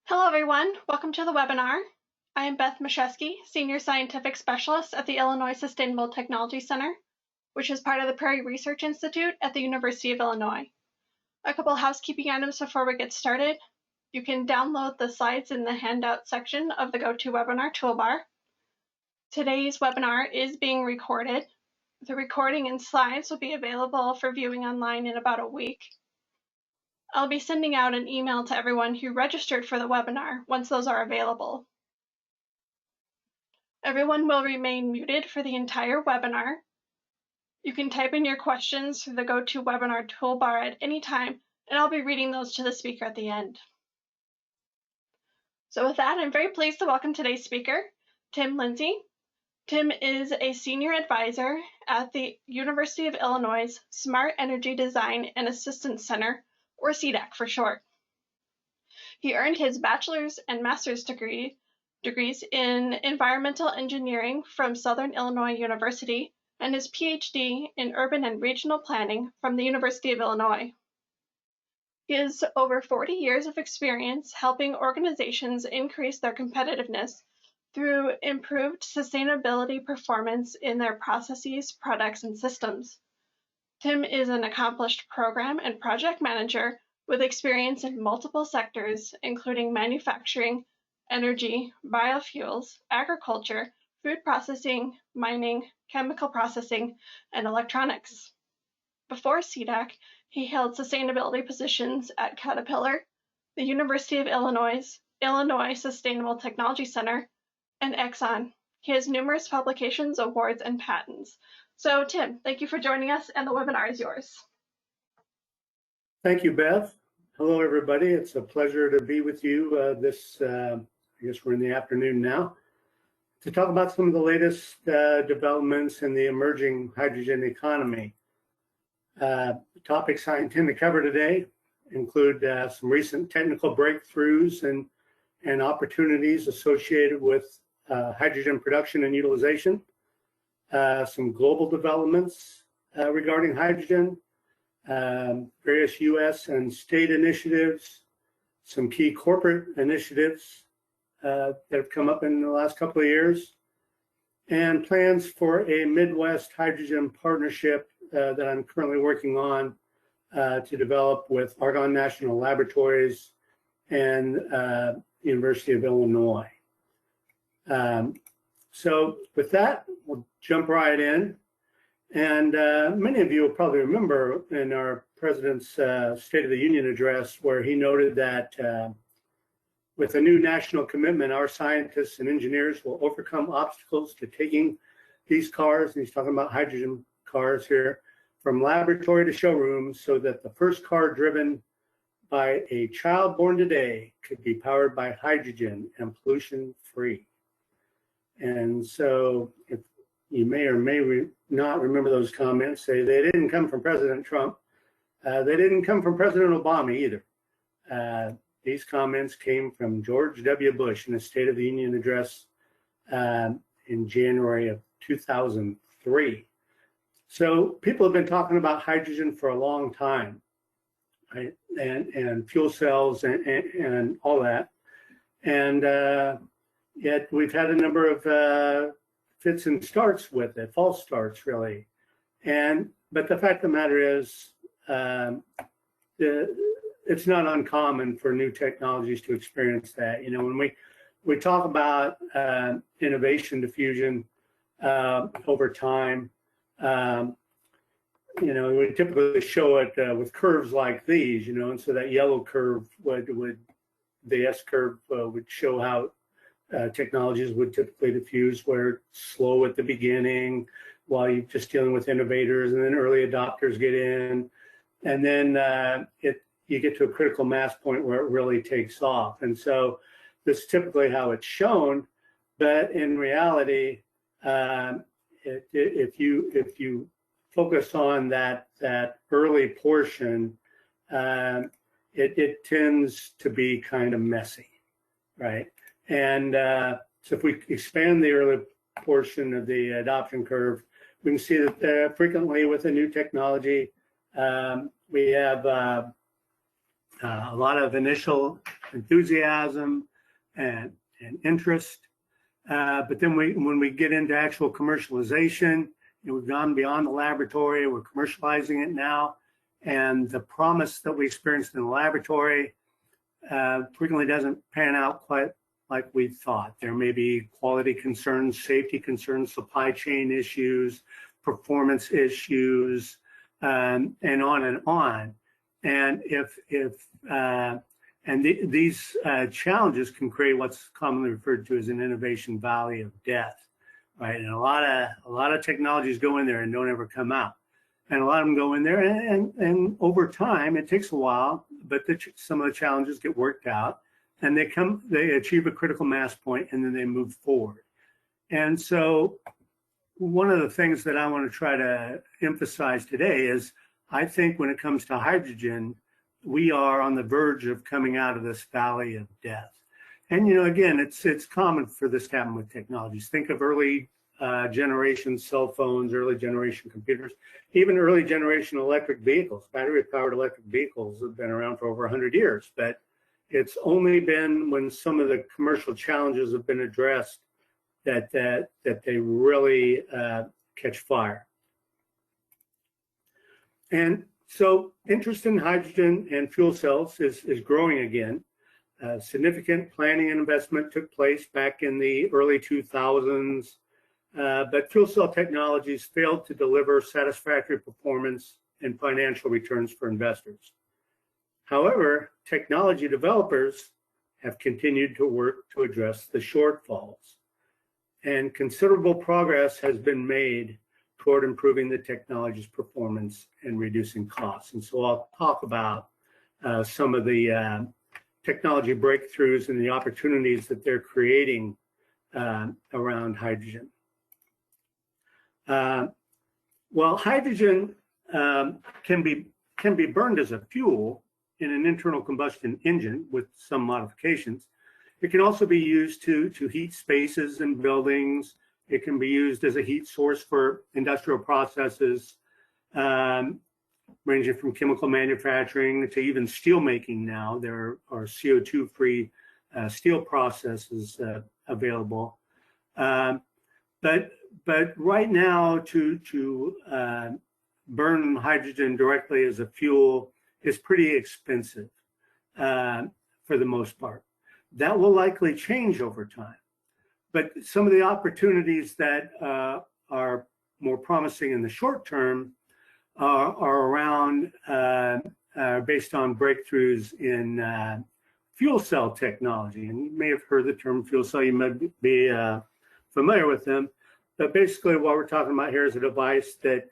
Hello everyone, welcome to the webinar. I am Beth Mashesky, Senior Scientific Specialist at the Illinois Sustainable Technology Center, which is part of the Prairie Research Institute at the University of Illinois. A couple housekeeping items before we get started. You can download the slides in the handout section of the GoToWebinar toolbar. Today's webinar is being recorded. The recording and slides will be available for viewing online in about a week. I'll be sending out an email to everyone who registered for the webinar once those are available. Everyone will remain muted for the entire webinar. You can type in your questions through the GoToWebinar toolbar at any time, and I'll be reading those to the speaker at the end. So with that, I'm very pleased to welcome today's speaker, Tim Lindsey. Tim is a senior advisor at the University of Illinois Smart Energy Design and Assistance Center, or CDAC for short. He earned his bachelor's and master's degrees in environmental engineering from Southern Illinois University and his PhD in urban and regional planning from the University of Illinois. He has over 40 years of experience helping organizations increase their competitiveness through improved sustainability performance in their processes, products, and systems. Tim is an accomplished program and project manager with experience in multiple sectors, including manufacturing, energy, biofuels, agriculture, food processing, mining, chemical processing, and electronics. Before CDAC, he held sustainability positions at Caterpillar, the University of Illinois Sustainable Technology Center, and Exxon. He has numerous publications, awards, and patents. So Tim, thank you for joining us, and the webinar is yours. Thank you, Beth. Hello, everybody. It's a pleasure to be with you I guess we're in the afternoon now, to talk about some of the latest developments in the emerging hydrogen economy. The topics I intend to cover today include some recent technical breakthroughs and opportunities associated with hydrogen production and utilization, some global developments regarding hydrogen, various U.S. and state initiatives, some key corporate initiatives that have come up in the last couple of years, and plans for a Midwest hydrogen partnership that I'm currently working on to develop with Argonne National Laboratories and University of Illinois. So with that, we'll jump right in. And many of you will probably remember in our President's State of the Union address where he noted that with a new national commitment, our scientists and engineers will overcome obstacles to taking these cars, and he's talking about hydrogen cars here, from laboratory to showrooms so that the first car driven by a child born today could be powered by hydrogen and pollution-free. And so if you may or may not remember those comments, they didn't come from President Trump. They didn't come from President Obama either. These comments came from George W. Bush in the State of the Union address in January of 2003. So people have been talking about hydrogen for a long time, right? And fuel cells and all that. And yet we've had a number of fits and starts with it, false starts really. But the fact of the matter is, it's not uncommon for new technologies to experience that. You know, when we talk about innovation diffusion over time, you know, we typically show it with curves like these, you know, and so that yellow curve the S curve would show how technologies would typically diffuse, where slow at the beginning while you're just dealing with innovators, and then early adopters get in, and then you get to a critical mass point where it really takes off. And so this is typically how it's shown, but in reality, if you focus on that early portion, it tends to be kind of messy, right? And so if we expand the early portion of the adoption curve, we can see that frequently with a new technology, we have a lot of initial enthusiasm and interest. But then when we get into actual commercialization, we've gone beyond the laboratory, we're commercializing it now. And the promise that we experienced in the laboratory frequently doesn't pan out quite like we thought. There may be quality concerns, safety concerns, supply chain issues, performance issues, and on and on. And these challenges can create what's commonly referred to as an innovation valley of death, right? And a lot of technologies go in there and don't ever come out. And a lot of them go in there, and over time, it takes a while, but some of the challenges get worked out, and they achieve a critical mass point, and then they move forward. And so one of the things that I want to try to emphasize today is, I think when it comes to hydrogen, we are on the verge of coming out of this valley of death. And, again, it's common for this to happen with technologies. Think of early generation cell phones, early generation computers, even early generation electric vehicles. Battery-powered electric vehicles have been around for over 100 years, but it's only been when some of the commercial challenges have been addressed that they really catch fire. And so interest in hydrogen and fuel cells is growing again. Significant planning and investment took place back in the early 2000s. But fuel cell technologies failed to deliver satisfactory performance and financial returns for investors. However, technology developers have continued to work to address the shortfalls, and considerable progress has been made toward improving the technology's performance and reducing costs. And so I'll talk about some of the technology breakthroughs and the opportunities that they're creating around hydrogen. Well, hydrogen can be burned as a fuel in an internal combustion engine with some modifications. It can also be used to heat spaces and buildings. It can be used as a heat source for industrial processes, ranging from chemical manufacturing to even steel making now. There are CO2-free steel processes available. But right now, to burn hydrogen directly as a fuel is pretty expensive for the most part. That will likely change over time. But some of the opportunities that are more promising in the short term are around, based on breakthroughs in fuel cell technology. And you may have heard the term fuel cell, you might be familiar with them. But basically what we're talking about here is a device that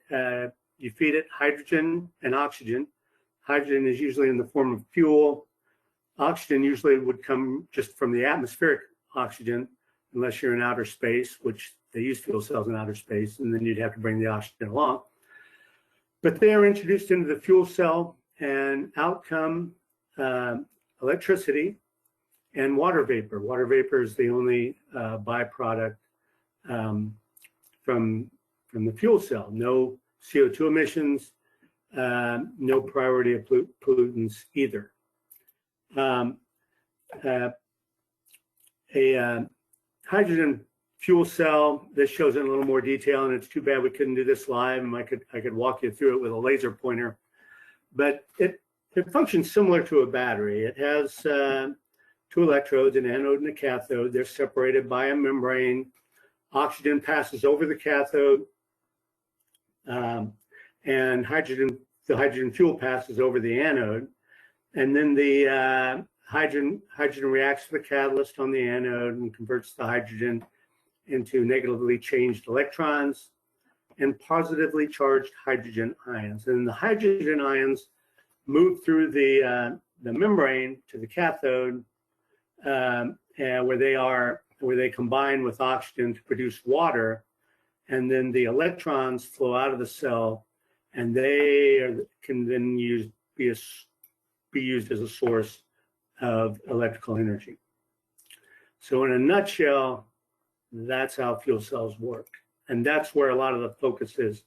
you feed it hydrogen and oxygen. Hydrogen is usually in the form of fuel. Oxygen usually would come just from the atmospheric oxygen, unless you're in outer space, which they use fuel cells in outer space, and then you'd have to bring the oxygen along. But they are introduced into the fuel cell, and out come electricity and water vapor. Water vapor is the only byproduct from the fuel cell. No CO2 emissions, no priority of pollutants either. A hydrogen fuel cell, this shows it in a little more detail, and it's too bad we couldn't do this live, and I could walk you through it with a laser pointer. But it functions similar to a battery. It has two electrodes, an anode and a cathode. They're separated by a membrane. Oxygen passes over the cathode, and the hydrogen fuel passes over the anode. And then the hydrogen reacts to the catalyst on the anode and converts the hydrogen into negatively charged electrons and positively charged hydrogen ions. And the hydrogen ions move through the membrane to the cathode, where they combine with oxygen to produce water, and then the electrons flow out of the cell, and they can then be used as a source of electrical energy. So in a nutshell, that's how fuel cells work. And that's where a lot of the focus is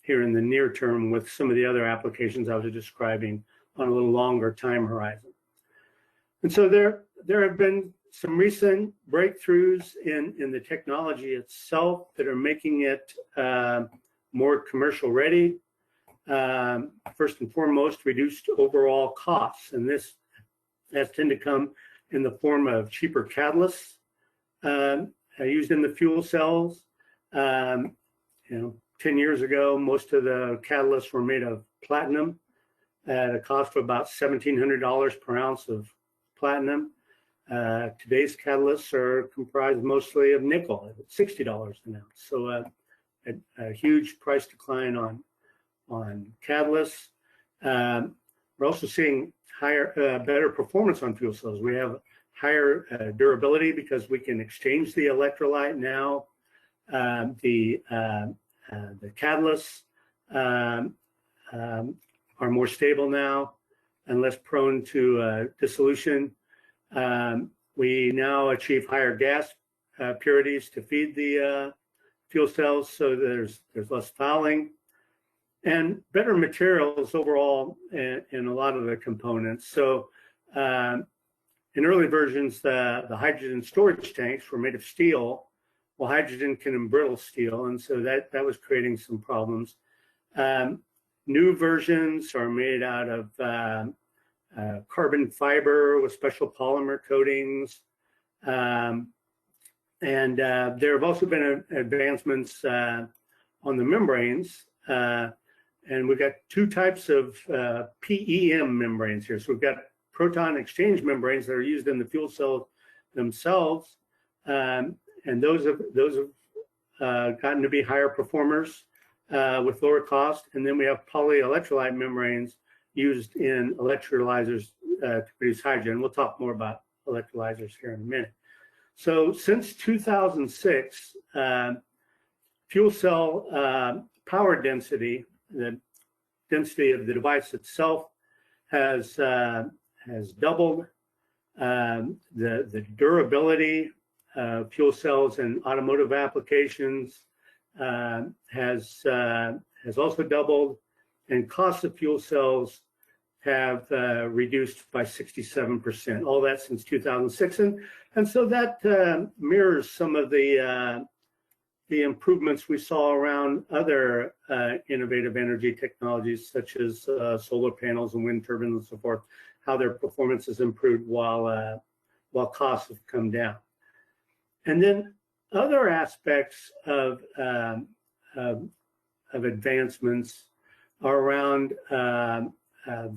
here in the near term, with some of the other applications I was describing on a little longer time horizon. And so there have been some recent breakthroughs in the technology itself that are making it more commercial ready. First and foremost, reduced overall costs, and this has tended to come in the form of cheaper catalysts used in the fuel cells. 10 years ago, most of the catalysts were made of platinum at a cost of about $1,700 per ounce of platinum. Today's catalysts are comprised mostly of nickel at $60 an ounce. So a huge price decline on catalysts. We're also seeing better performance on fuel cells. We have higher durability because we can exchange the electrolyte now. The catalysts are more stable now and less prone to dissolution. We now achieve higher gas purities to feed the fuel cells, so there's less fouling, and better materials overall in a lot of the components. So in early versions, the hydrogen storage tanks were made of steel. Well, hydrogen can embrittle steel, and so that was creating some problems. New versions are made out of carbon fiber with special polymer coatings. And there have also been advancements on the membranes. And we've got two types of PEM membranes here. So we've got proton exchange membranes that are used in the fuel cell themselves. And those have gotten to be higher performers with lower cost. And then we have polyelectrolyte membranes used in electrolyzers to produce hydrogen. We'll talk more about electrolyzers here in a minute. So since 2006, fuel cell power density, the density of the device itself, has doubled. The durability of fuel cells in automotive applications has also doubled, and costs of fuel cells have reduced by 67%. All that since 2006, and so that mirrors some of the improvements we saw around other innovative energy technologies, such as solar panels and wind turbines and so forth, how their performance has improved while costs have come down. And then other aspects of advancements are around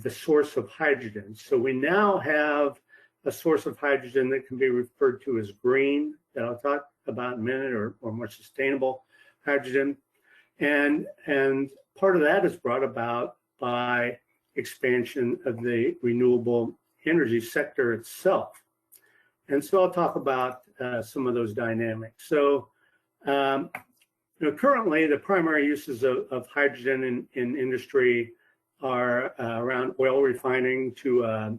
the source of hydrogen. So we now have a source of hydrogen that can be referred to as green, that I'll talk about in a minute, or more sustainable hydrogen. And part of that is brought about by expansion of the renewable energy sector itself. And so I'll talk about some of those dynamics. So currently the primary uses of hydrogen in industry are around oil refining to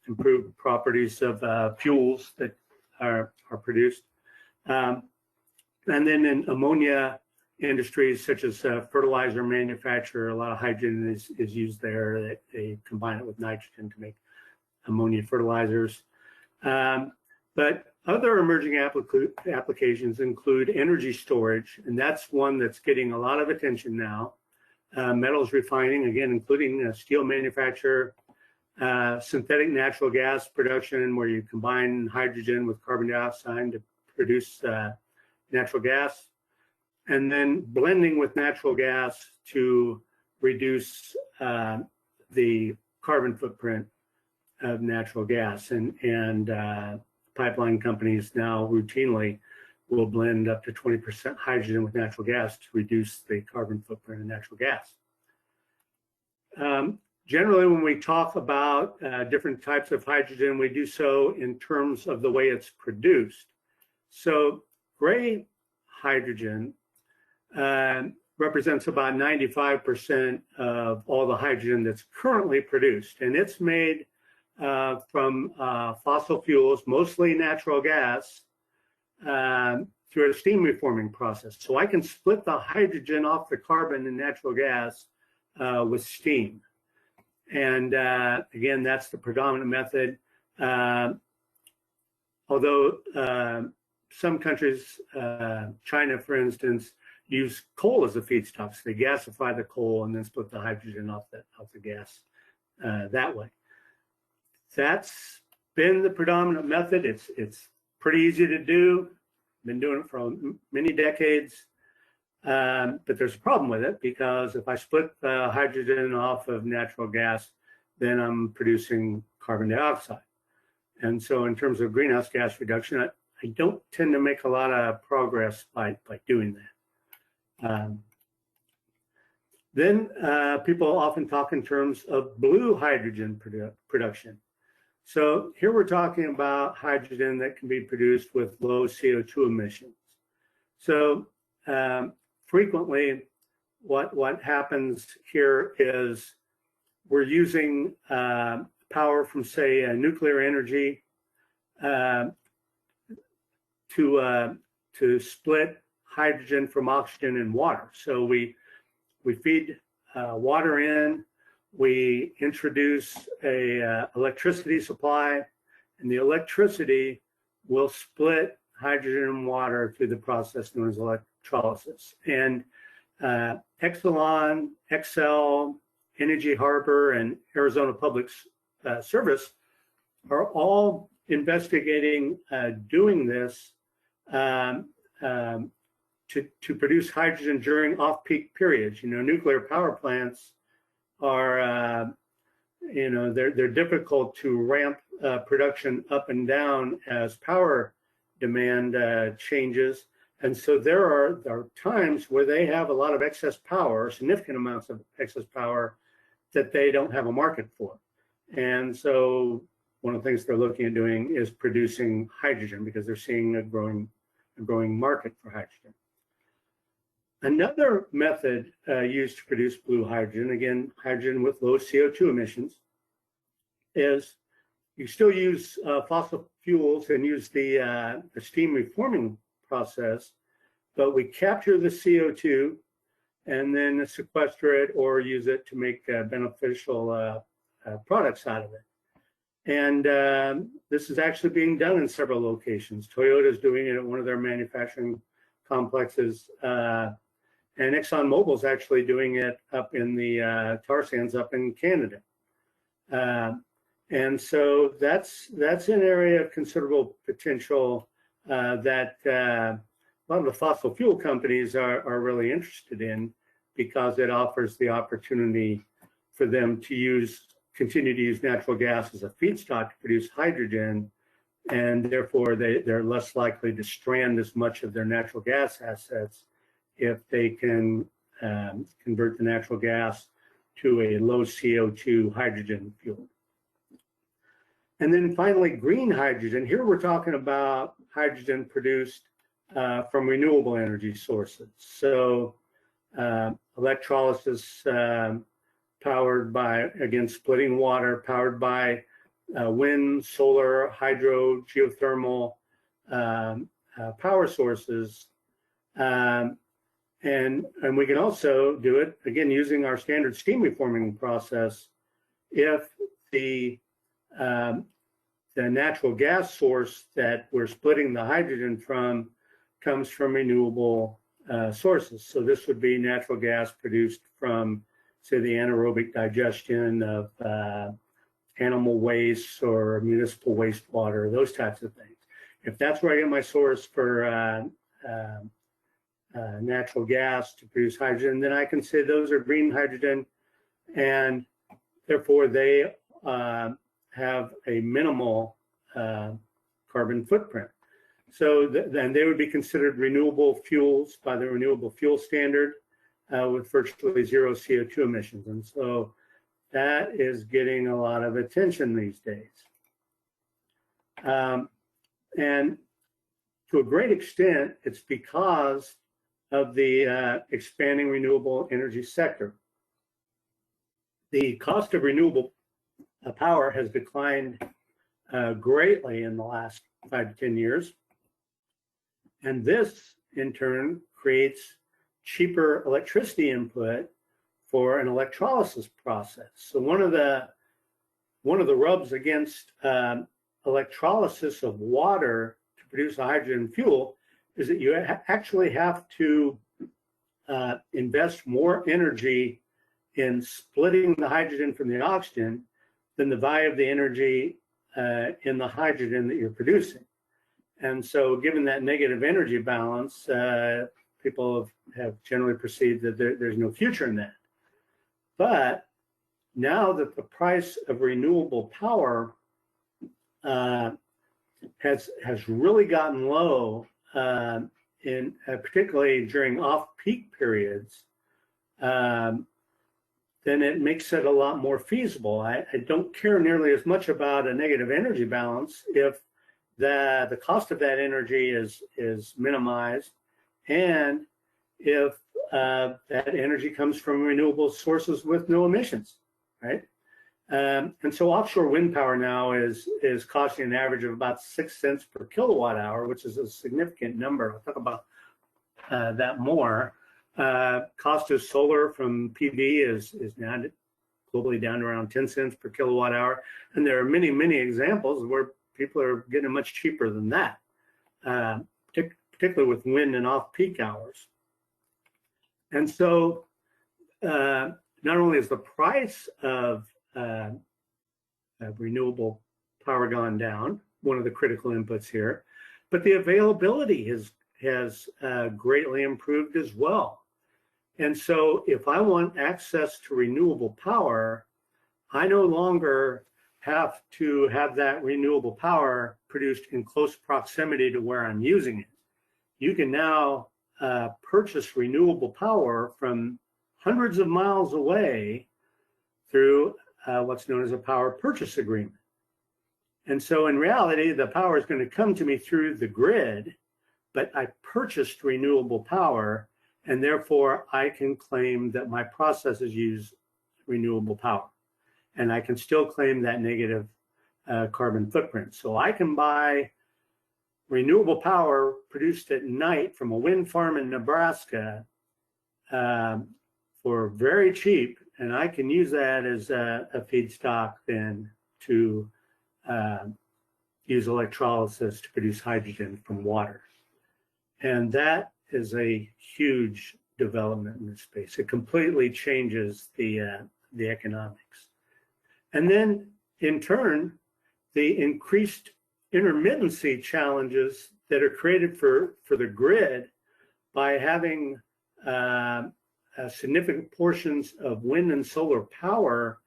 improve properties of fuels that are produced. And then in ammonia industries such as fertilizer manufacture, a lot of hydrogen is used there. They combine it with nitrogen to make ammonia fertilizers. But other emerging applications include energy storage, and that's one that's getting a lot of attention now. Metals refining, again, including steel manufacture, synthetic natural gas production, where you combine hydrogen with carbon dioxide to produce natural gas, and then blending with natural gas to reduce the carbon footprint of natural gas. And pipeline companies now routinely will blend up to 20% hydrogen with natural gas to reduce the carbon footprint of natural gas. Generally, when we talk about different types of hydrogen, we do so in terms of the way it's produced. So gray hydrogen represents about 95% of all the hydrogen that's currently produced, and it's made from fossil fuels, mostly natural gas, through a steam reforming process. So I can split the hydrogen off the carbon in natural gas with steam. And again, that's the predominant method. Although some countries, China, for instance, use coal as a feedstock. So they gasify the coal and then split the hydrogen off the gas that way. That's been the predominant method. It's pretty easy to do. Been doing it for many decades. But there's a problem with it, because if I split the hydrogen off of natural gas, then I'm producing carbon dioxide. And so in terms of greenhouse gas reduction, I don't tend to make a lot of progress by doing that. Then people often talk in terms of blue hydrogen production. So here we're talking about hydrogen that can be produced with low CO2 emissions. So frequently what happens here is we're using power from, say, nuclear energy to split hydrogen from oxygen and water. So we feed water in, we introduce a electricity supply, and the electricity will split hydrogen and water through the process known as electrolysis. And Exelon, Xcel, Energy Harbor, and Arizona Public Service are all investigating doing this to produce hydrogen during off-peak periods. You know, nuclear power plants are, they're difficult to ramp production up and down as power demand changes. And so there are times where they have a lot of excess power, significant amounts of excess power that they don't have a market for. And so one of the things they're looking at doing is producing hydrogen, because they're seeing a growing market for hydrogen. Another method used to produce blue hydrogen, again, hydrogen with low CO2 emissions, is you still use fossil fuels and use the steam reforming process, but we capture the CO2 and then sequester it or use it to make beneficial products out of it. And this is actually being done in several locations. Toyota is doing it at one of their manufacturing complexes, and ExxonMobil is actually doing it up in the tar sands up in Canada. And so that's an area of considerable potential that a lot of the fossil fuel companies are really interested in, because it offers the opportunity for them to continue to use natural gas as a feedstock to produce hydrogen, and therefore they're less likely to strand as much of their natural gas assets if they can convert the natural gas to a low CO2 hydrogen fuel. And then finally, green hydrogen. Here we're talking about hydrogen produced from renewable energy sources. So electrolysis powered by, again, splitting water, powered by wind, solar, hydro, geothermal power sources. And we can also do it, again, using our standard steam reforming process if the natural gas source that we're splitting the hydrogen from comes from renewable sources. So this would be natural gas produced from, say, the anaerobic digestion of animal waste or municipal wastewater, those types of things. If that's where I get my source for natural gas to produce hydrogen, then I can say those are green hydrogen, and therefore they have a minimal carbon footprint. So then they would be considered renewable fuels by the Renewable Fuel Standard with virtually zero CO2 emissions. And so that is getting a lot of attention these days. And to a great extent, it's because of the expanding renewable energy sector. The cost of renewable power has declined greatly in the last 5 to 10 years. And this, in turn, creates cheaper electricity input for an electrolysis process. So one of the rubs against electrolysis of water to produce a hydrogen fuel is that you actually have to invest more energy in splitting the hydrogen from the oxygen than the value of the energy in the hydrogen that you're producing. And so given that negative energy balance, people have generally perceived that there's no future in that. But now that the price of renewable power has really gotten low, particularly during off-peak periods, then it makes it a lot more feasible. I don't care nearly as much about a negative energy balance if the cost of that energy is minimized, and if that energy comes from renewable sources with no emissions, right? And so offshore wind power now is costing an average of about 6 cents per kilowatt hour, which is a significant number. I'll talk about that more. Cost of solar from PV is now globally down to around 10 cents per kilowatt hour. And there are many, many examples where people are getting much cheaper than that, particularly with wind and off-peak hours. And so not only is the price of renewable power gone down, one of the critical inputs here, but the availability has greatly improved as well. And so if I want access to renewable power, I no longer have to have that renewable power produced in close proximity to where I'm using it. You can now purchase renewable power from hundreds of miles away through what's known as a power purchase agreement. And so in reality, the power is going to come to me through the grid, but I purchased renewable power, and therefore I can claim that my processes use renewable power. And I can still claim that negative carbon footprint. So I can buy renewable power produced at night from a wind farm in Nebraska for very cheap, and I can use that as a feedstock then to use electrolysis to produce hydrogen from water. And that is a huge development in this space. It completely changes the economics. And then in turn, the increased intermittency challenges that are created for the grid by having significant portions of wind and solar power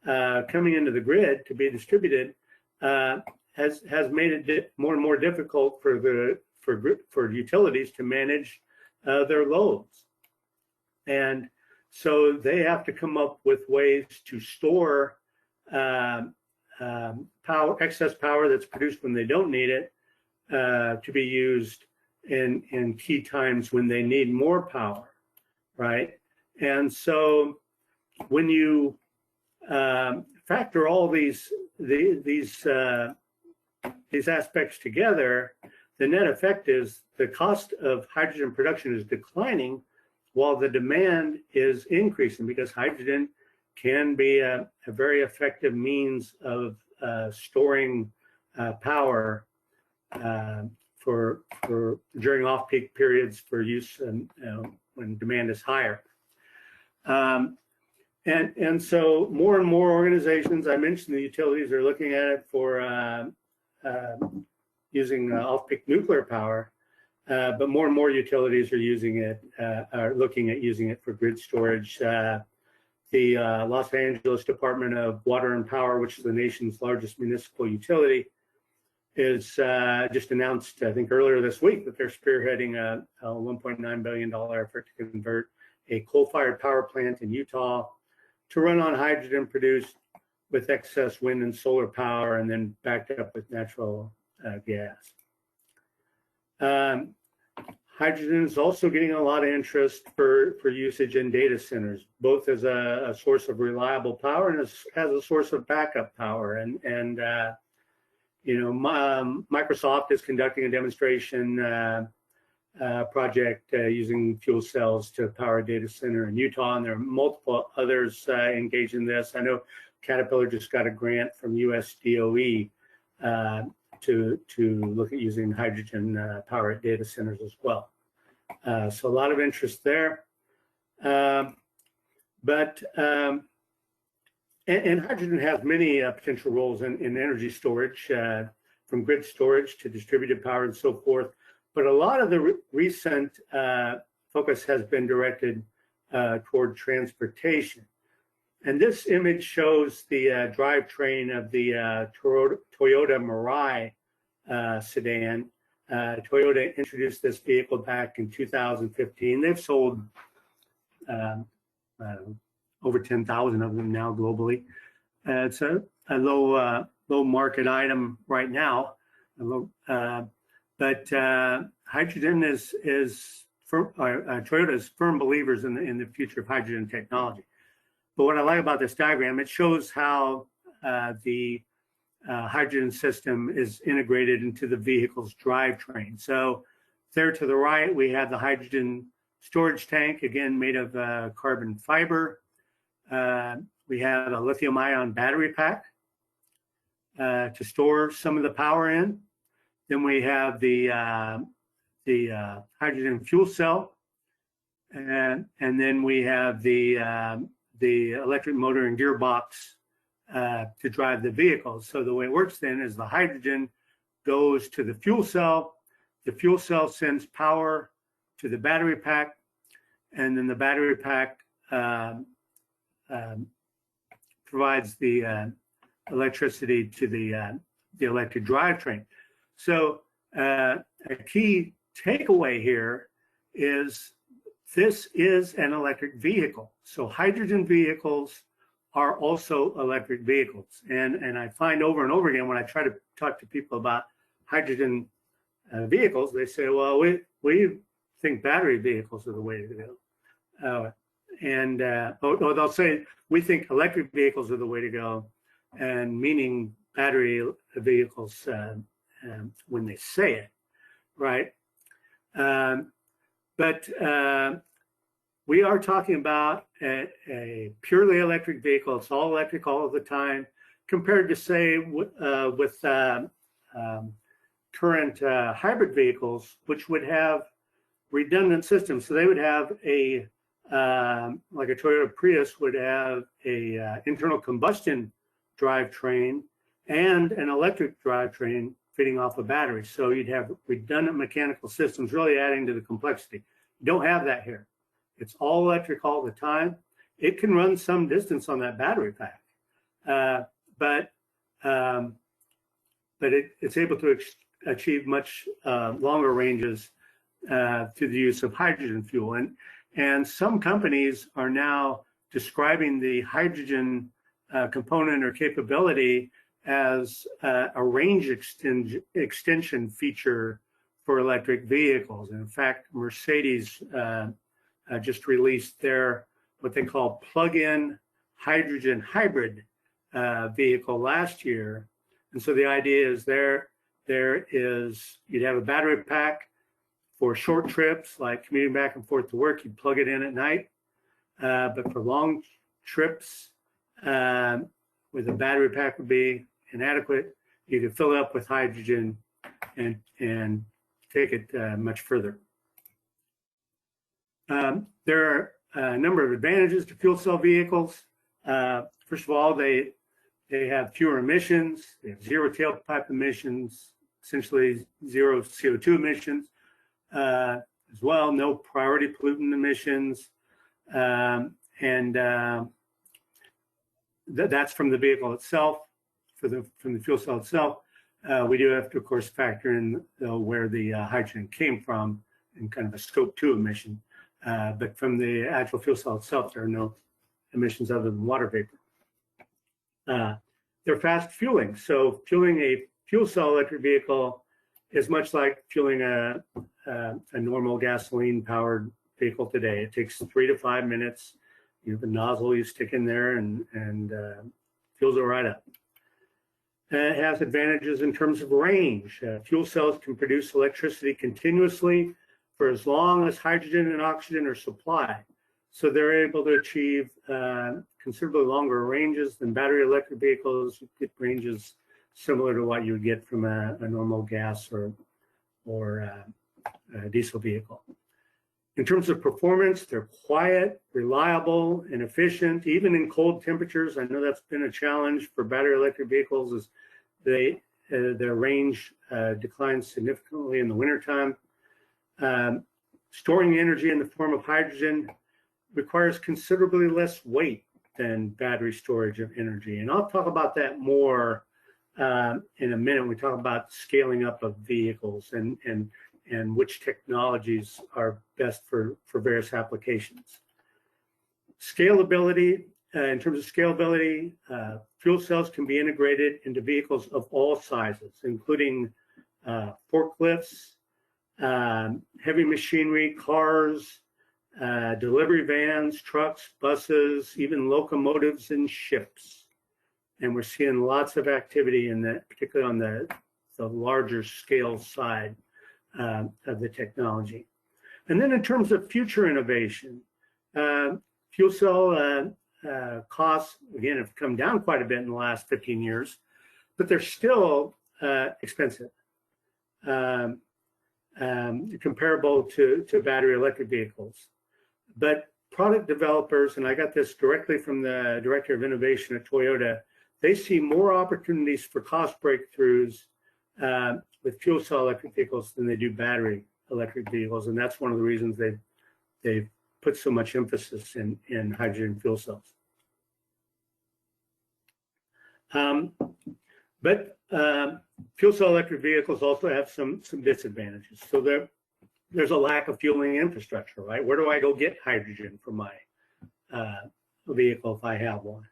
coming into the grid to be distributed has made it more and more difficult for utilities to manage their loads. And so they have to come up with ways to store excess power that's produced when they don't need it to be used in key times when they need more power, right? And so when you factor all these aspects together, the net effect is the cost of hydrogen production is declining while the demand is increasing, because hydrogen can be a very effective means of storing power for during off-peak periods for use when demand is higher. And so more and more organizations, I mentioned the utilities, are looking at it for using off-peak nuclear power, but more and more utilities are using it, are looking at using it for grid storage. The Los Angeles Department of Water and Power, which is the nation's largest municipal utility, is just announced, I think earlier this week, that they're spearheading a $1.9 billion effort to convert a coal-fired power plant in Utah to run on hydrogen produced with excess wind and solar power and then backed up with natural gas. Hydrogen is also getting a lot of interest for usage in data centers, both as a source of reliable power and as a source of backup power. And Microsoft is conducting a demonstration project using fuel cells to power a data center in Utah, and there are multiple others engaged in this. I know Caterpillar just got a grant from USDOE to look at using hydrogen power at data centers as well. So a lot of interest there. And hydrogen has many potential roles in energy storage, from grid storage to distributed power and so forth. But a lot of the recent focus has been directed toward transportation. And this image shows the drivetrain of the Toyota Mirai sedan. Toyota introduced this vehicle back in 2015. They've sold over 10,000 of them now globally. It's a low market item right now, but hydrogen is Toyota is firm believers in the future of hydrogen technology. But what I like about this diagram, it shows how the hydrogen system is integrated into the vehicle's drivetrain. So there to the right, we have the hydrogen storage tank, again made of carbon fiber. We have a lithium-ion battery pack to store some of the power in. Then we have the hydrogen fuel cell, and then we have the electric motor and gearbox to drive the vehicle. So the way it works then is the hydrogen goes to the fuel cell sends power to the battery pack, and then the battery pack provides the electricity to the electric drivetrain. So a key takeaway here is this is an electric vehicle. So hydrogen vehicles are also electric vehicles. And I find over and over again when I try to talk to people about hydrogen vehicles, they say, well, we think battery vehicles are the way to go. Or they'll say, we think electric vehicles are the way to go, and meaning battery vehicles when they say it, right? But we are talking about a purely electric vehicle. It's all electric all of the time, compared to, say, with current hybrid vehicles, which would have redundant systems. So they would have a like a Toyota Prius would have a internal combustion drivetrain and an electric drivetrain feeding off a battery. So you'd have redundant mechanical systems, really adding to the complexity. You don't have that here. It's all electric all the time. It can run some distance on that battery pack, but it's able to achieve much longer ranges through the use of hydrogen fuel. And some companies are now describing the hydrogen component or capability as a range extension feature for electric vehicles. And in fact, Mercedes just released their what they call plug-in hydrogen hybrid vehicle last year. And so the idea is you'd have a battery pack for short trips, like commuting back and forth to work, you'd plug it in at night. But for long trips, where the battery pack would be inadequate, you could fill it up with hydrogen and take it much further. There are a number of advantages to fuel cell vehicles. First of all, they have fewer emissions. They have zero tailpipe emissions, essentially zero CO2 emissions. As well, no priority pollutant emissions, that's from the vehicle itself, from the fuel cell itself. We do have to, of course, factor in where the hydrogen came from in kind of a scope 2 emission. But from the actual fuel cell itself, there are no emissions other than water vapor. They're fast fueling. So fueling a fuel cell electric vehicle is much like fueling a normal gasoline-powered vehicle today. It takes 3 to 5 minutes. You have a nozzle you stick in there and fuels it right up. It has advantages in terms of range. Fuel cells can produce electricity continuously for as long as hydrogen and oxygen are supplied. So they're able to achieve considerably longer ranges than battery electric vehicles. It ranges similar to what you would get from a normal gas or a diesel vehicle. In terms of performance, they're quiet, reliable, and efficient, even in cold temperatures. I know that's been a challenge for battery electric vehicles, is their range declines significantly in the wintertime. Storing energy in the form of hydrogen requires considerably less weight than battery storage of energy. And I'll talk about that more in a minute when we talk about scaling up of vehicles and which technologies are best for various applications. Scalability, in terms of scalability, fuel cells can be integrated into vehicles of all sizes, including forklifts, heavy machinery, cars, delivery vans, trucks, buses, even locomotives and ships. And we're seeing lots of activity in that, particularly on the larger scale side of the technology. And then in terms of future innovation, fuel cell costs, again, have come down quite a bit in the last 15 years, but they're still expensive, comparable to battery electric vehicles. But product developers, and I got this directly from the Director of Innovation at Toyota, they see more opportunities for cost breakthroughs with fuel cell electric vehicles than they do battery electric vehicles. And that's one of the reasons they've put so much emphasis in hydrogen fuel cells. But fuel cell electric vehicles also have some disadvantages. So there's a lack of fueling infrastructure, right? Where do I go get hydrogen for my vehicle if I have one?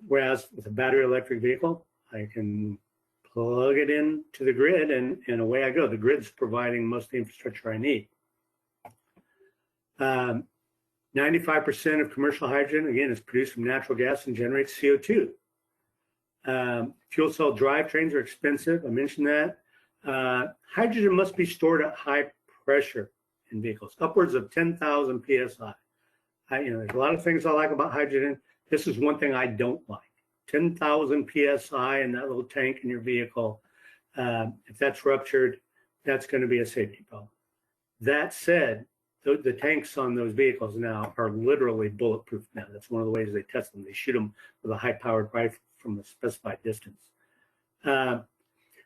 Whereas with a battery electric vehicle, I can plug it into the grid and away I go. The grid's providing most of the infrastructure I need. 95% of commercial hydrogen, again, is produced from natural gas and generates CO2. Fuel cell drivetrains are expensive. I mentioned that. Hydrogen must be stored at high pressure in vehicles, upwards of 10,000 psi. There's a lot of things I like about hydrogen. This is one thing I don't like. 10,000 psi in that little tank in your vehicle. If that's ruptured, that's going to be a safety problem. That said, the tanks on those vehicles now are literally bulletproof now. That's one of the ways they test them. They shoot them with a high-powered rifle from a specified distance. And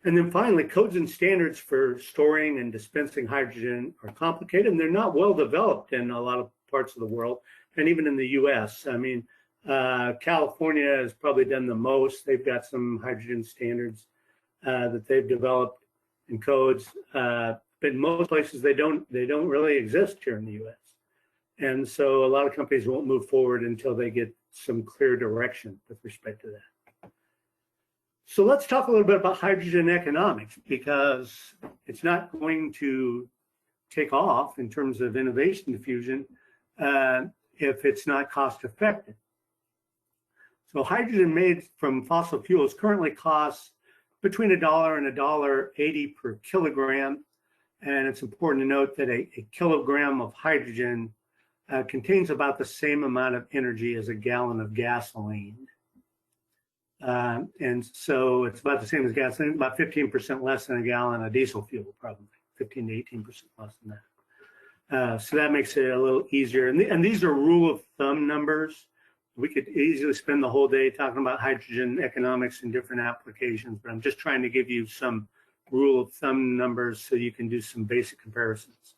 then finally, codes and standards for storing and dispensing hydrogen are complicated, and they're not well developed in a lot of parts of the world, and even in the US. I mean, California has probably done the most. They've got some hydrogen standards that they've developed in codes, but in most places they don't really exist here in the US. And so a lot of companies won't move forward until they get some clear direction with respect to that. So let's talk a little bit about hydrogen economics, because it's not going to take off in terms of innovation diffusion if it's not cost effective. So hydrogen made from fossil fuels currently costs between $1 and $1.80 per kilogram. And it's important to note that a kilogram of hydrogen contains about the same amount of energy as a gallon of gasoline. And so it's about the same as gasoline, about 15% less than a gallon of diesel fuel, probably 15 to 18% less than that. So that makes it a little easier. And these are rule of thumb numbers. We could easily spend the whole day talking about hydrogen economics in different applications, but I'm just trying to give you some rule of thumb numbers so you can do some basic comparisons.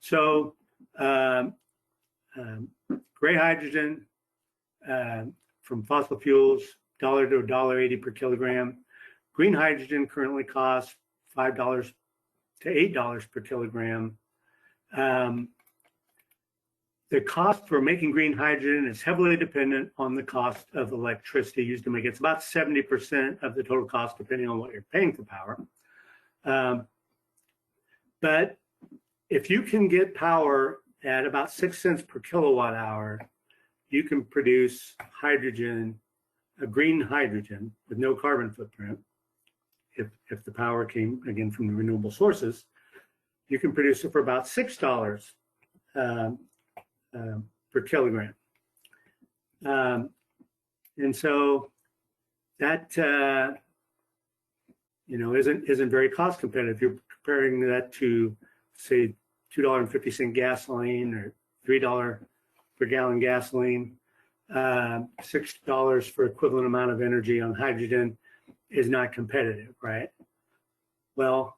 So gray hydrogen from fossil fuels, $1 to $1.80 per kilogram. Green hydrogen currently costs $5 to $8 per kilogram. The cost for making green hydrogen is heavily dependent on the cost of electricity used to make it. It's about 70% of the total cost, depending on what you're paying for power. But if you can get power at about 6 cents per kilowatt hour, you can produce hydrogen, a green hydrogen with no carbon footprint. If the power came, again, from the renewable sources, you can produce it for about $6 per kilogram. And so that isn't very cost competitive. You're comparing that to, say, $2.50 gasoline or $3 per gallon gasoline. $6 for equivalent amount of energy on hydrogen is not competitive, right? Well,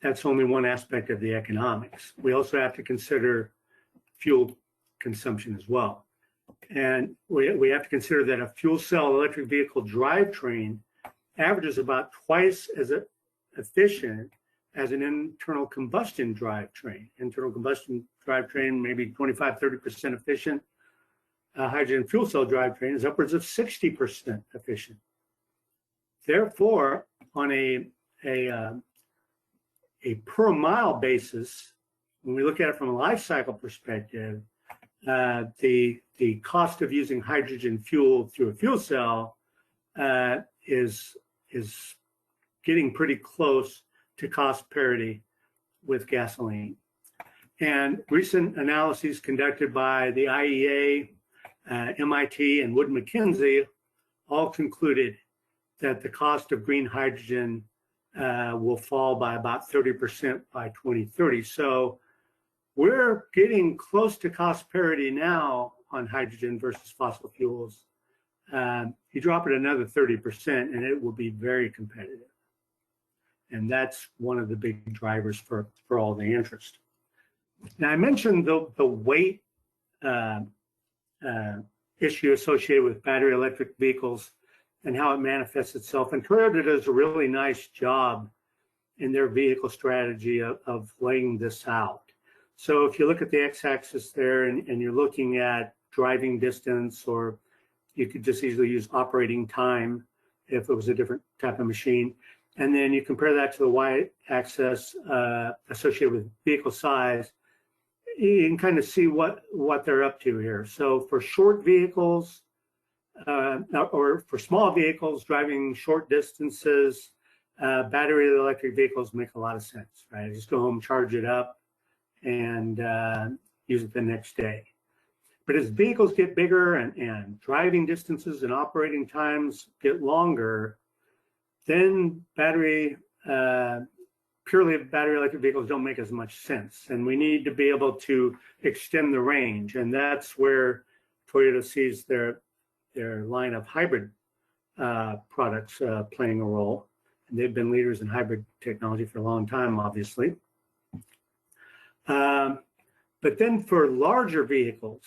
that's only one aspect of the economics. We also have to consider fuel consumption as well. And we have to consider that a fuel cell electric vehicle drivetrain averages about twice as efficient as an internal combustion drivetrain. Internal combustion drivetrain maybe 25–30% efficient. Hydrogen fuel cell drivetrain is upwards of 60% efficient. Therefore, on a per mile basis, when we look at it from a life cycle perspective, the cost of using hydrogen fuel through a fuel cell is getting pretty close to cost parity with gasoline. And recent analyses conducted by the IEA, MIT, and Wood Mackenzie all concluded that the cost of green hydrogen will fall by about 30% by 2030. So we're getting close to cost parity now on hydrogen versus fossil fuels. You drop it another 30% and it will be very competitive. And that's one of the big drivers for all the interest. Now, I mentioned the weight issue associated with battery electric vehicles and how it manifests itself. And Toyota does a really nice job in their vehicle strategy of laying this out. So if you look at the x-axis there and you're looking at driving distance, or you could just easily use operating time if it was a different type of machine. And then you compare that to the y-axis associated with vehicle size, you can kind of see what they're up to here. So for short vehicles, or for small vehicles driving short distances, battery electric vehicles make a lot of sense, right? Just go home, charge it up, and use it the next day. But as vehicles get bigger and driving distances and operating times get longer, then purely battery electric vehicles don't make as much sense. And we need to be able to extend the range. And that's where Toyota sees their line of hybrid products playing a role. And they've been leaders in hybrid technology for a long time, obviously. But then for larger vehicles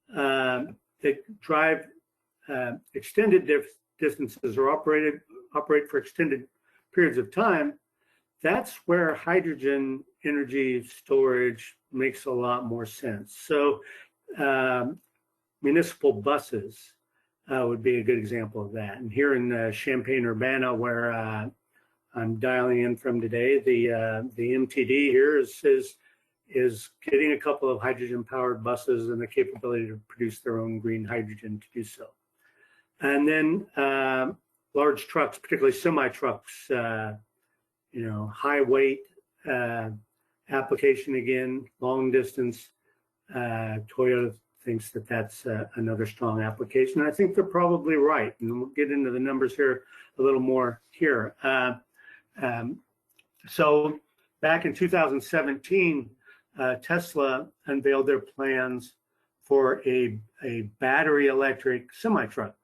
that drive extended distances or operate for extended periods of time, that's where hydrogen energy storage makes a lot more sense. So municipal buses would be a good example of that. And here in Champaign-Urbana, where I'm dialing in from today, the MTD here is getting a couple of hydrogen-powered buses and the capability to produce their own green hydrogen to do so. And then large trucks, particularly semi-trucks, high weight application again, long distance. Toyota thinks that that's another strong application. I think they're probably right. And we'll get into the numbers here a little more here. So back in 2017, Tesla unveiled their plans for a battery electric semi-truck.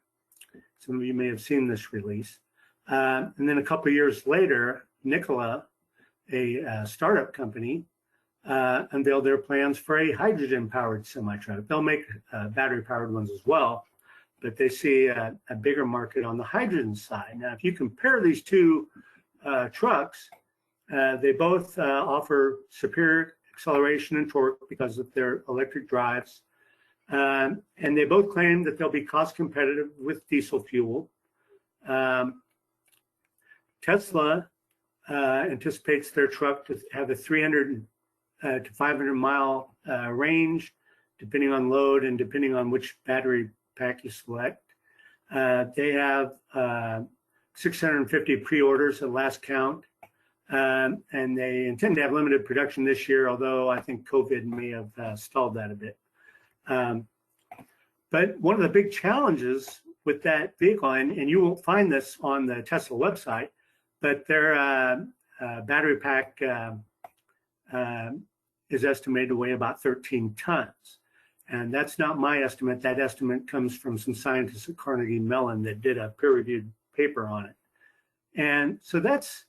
Some of you may have seen this release. And then a couple of years later, Nikola, a startup company, unveiled their plans for a hydrogen-powered semi-truck. They'll make battery-powered ones as well, but they see a bigger market on the hydrogen side. Now, if you compare these two trucks, they both offer superior acceleration and torque because of their electric drives. And they both claim that they'll be cost competitive with diesel fuel. Tesla anticipates their truck to have a 300 to 500 mile range, depending on load and depending on which battery pack you select. They have 650 pre-orders at last count. And they intend to have limited production this year, although I think COVID may have stalled that a bit. But one of the big challenges with that vehicle, and you won't find this on the Tesla website, but their battery pack is estimated to weigh about 13 tons. And that's not my estimate. That estimate comes from some scientists at Carnegie Mellon that did a peer-reviewed paper on it. And so that's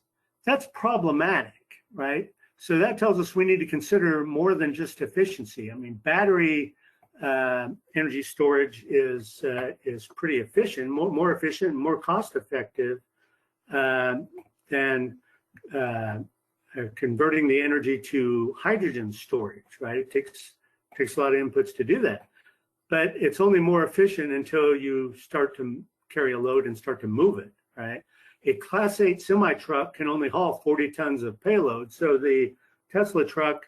problematic, right? So that tells us we need to consider more than just efficiency. I mean, battery energy storage is pretty efficient, more efficient, more cost-effective than converting the energy to hydrogen storage, right? It takes a lot of inputs to do that, but it's only more efficient until you start to carry a load and start to move it, right? A Class 8 semi-truck can only haul 40 tons of payload, so the Tesla truck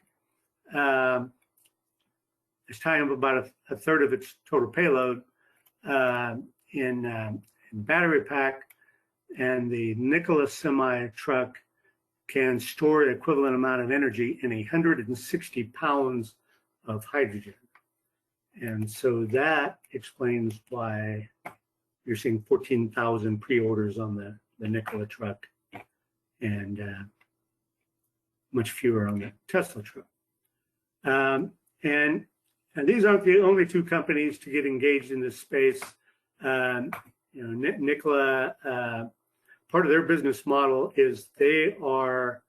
is tying up about a third of its total payload in battery pack, and the Nikola semi-truck can store the equivalent amount of energy in 160 pounds of hydrogen. And so that explains why you're seeing 14,000 pre-orders on the Nikola truck and much fewer on the Tesla truck. And these aren't the only two companies to get engaged in this space. Nikola, part of their business model is they are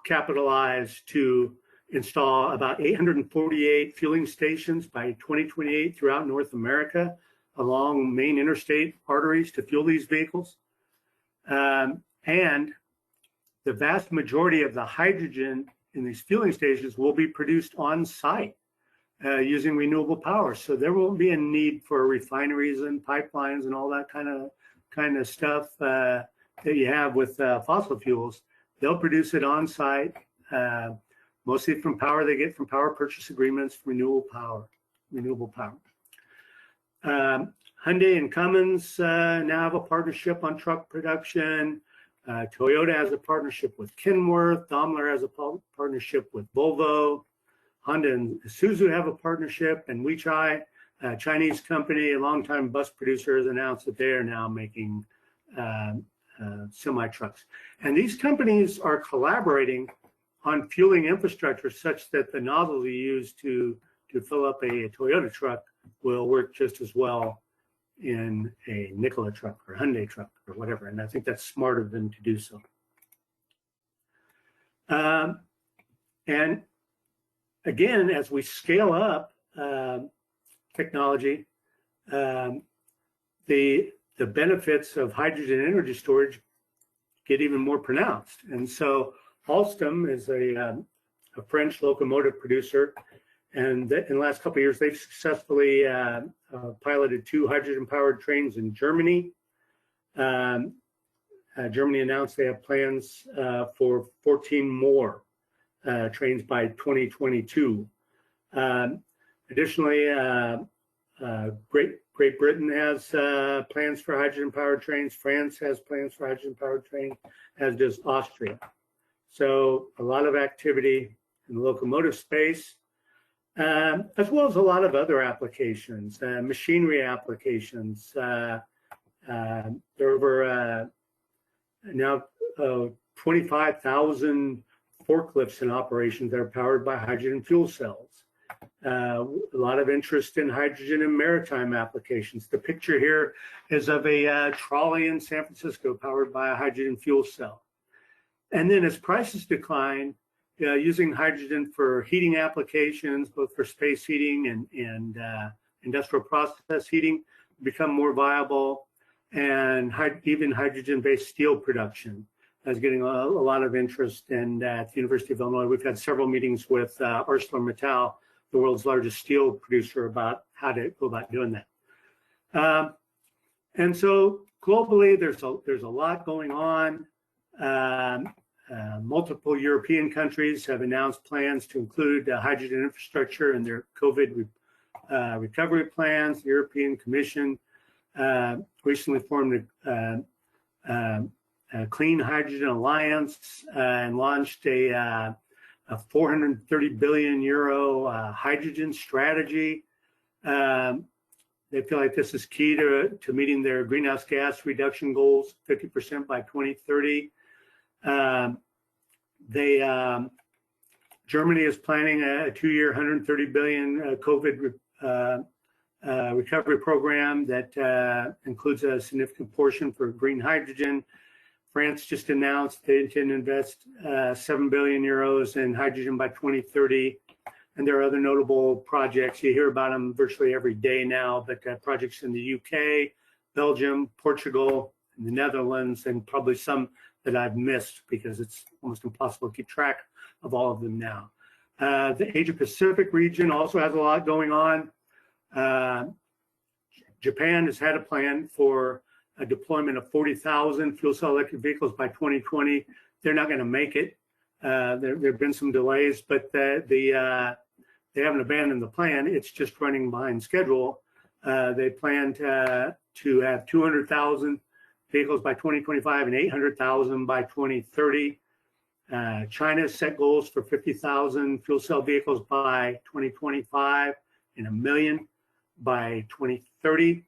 capitalized to install about 848 fueling stations by 2028 throughout North America along main interstate arteries to fuel these vehicles. And the vast majority of the hydrogen in these fueling stations will be produced on site using renewable power. So there won't be a need for refineries and pipelines and all that kind of stuff that you have with fossil fuels. They'll produce it on site, mostly from power they get from power purchase agreements, renewable power. Hyundai and Cummins now have a partnership on truck production. Toyota has a partnership with Kenworth. Daimler has a partnership with Volvo. Honda and Isuzu have a partnership, and Weichai, a Chinese company, a longtime bus producer, has announced that they are now making semi-trucks. And these companies are collaborating on fueling infrastructure such that the nozzles you use to fill up a Toyota truck will work just as well in a Nikola truck or Hyundai truck or whatever. And I think that's smart of them to do so. And again, as we scale up technology, the benefits of hydrogen energy storage get even more pronounced. And so Alstom is a French locomotive producer, and in the last couple of years, they've successfully piloted 2 hydrogen-powered trains in Germany. Germany announced they have plans for 14 more trains by 2022. Additionally, Great Britain has plans for hydrogen-powered trains. France has plans for hydrogen-powered trains, as does Austria. So a lot of activity in the locomotive space, as well as a lot of other applications, machinery applications. There are over now 25,000 forklifts in operation that are powered by hydrogen fuel cells. A lot of interest in hydrogen and maritime applications. The picture here is of a trolley in San Francisco powered by a hydrogen fuel cell. And then as prices decline, using hydrogen for heating applications, both for space heating and industrial process heating, become more viable. And even hydrogen-based steel production is getting a lot of interest. And at the University of Illinois, we've had several meetings with ArcelorMittal, the world's largest steel producer, about how to go about doing that. And so globally, there's a lot going on. Multiple European countries have announced plans to include hydrogen infrastructure in their COVID recovery plans. The European Commission recently formed a Clean Hydrogen Alliance and launched a 430 billion euro hydrogen strategy. They feel like this is key to meeting their greenhouse gas reduction goals, 50% by 2030. Germany is planning a 2-year, 130 billion COVID recovery program that includes a significant portion for green hydrogen. France just announced they intend to invest 7 billion euros in hydrogen by 2030. And there are other notable projects. You hear about them virtually every day now, but projects in the UK, Belgium, Portugal, and the Netherlands, and probably some that I've missed because it's almost impossible to keep track of all of them now. The Asia Pacific region also has a lot going on. Japan has had a plan for a deployment of 40,000 fuel cell electric vehicles by 2020. They're not going to make it. There have been some delays, but they haven't abandoned the plan. It's just running behind schedule. They plan to have 200,000 vehicles by 2025 and 800,000 by 2030. China has set goals for 50,000 fuel cell vehicles by 2025 and 1 million by 2030.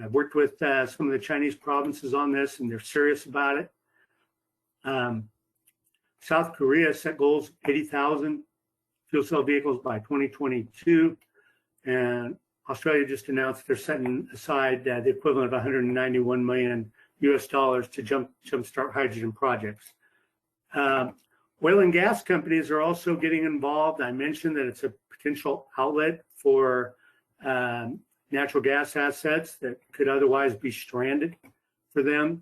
I've worked with some of the Chinese provinces on this, and they're serious about it. South Korea set goals 80,000 fuel cell vehicles by 2022, and Australia just announced they're setting aside the equivalent of 191 million US dollars to jumpstart hydrogen projects. Oil and gas companies are also getting involved. I mentioned that it's a potential outlet for natural gas assets that could otherwise be stranded for them.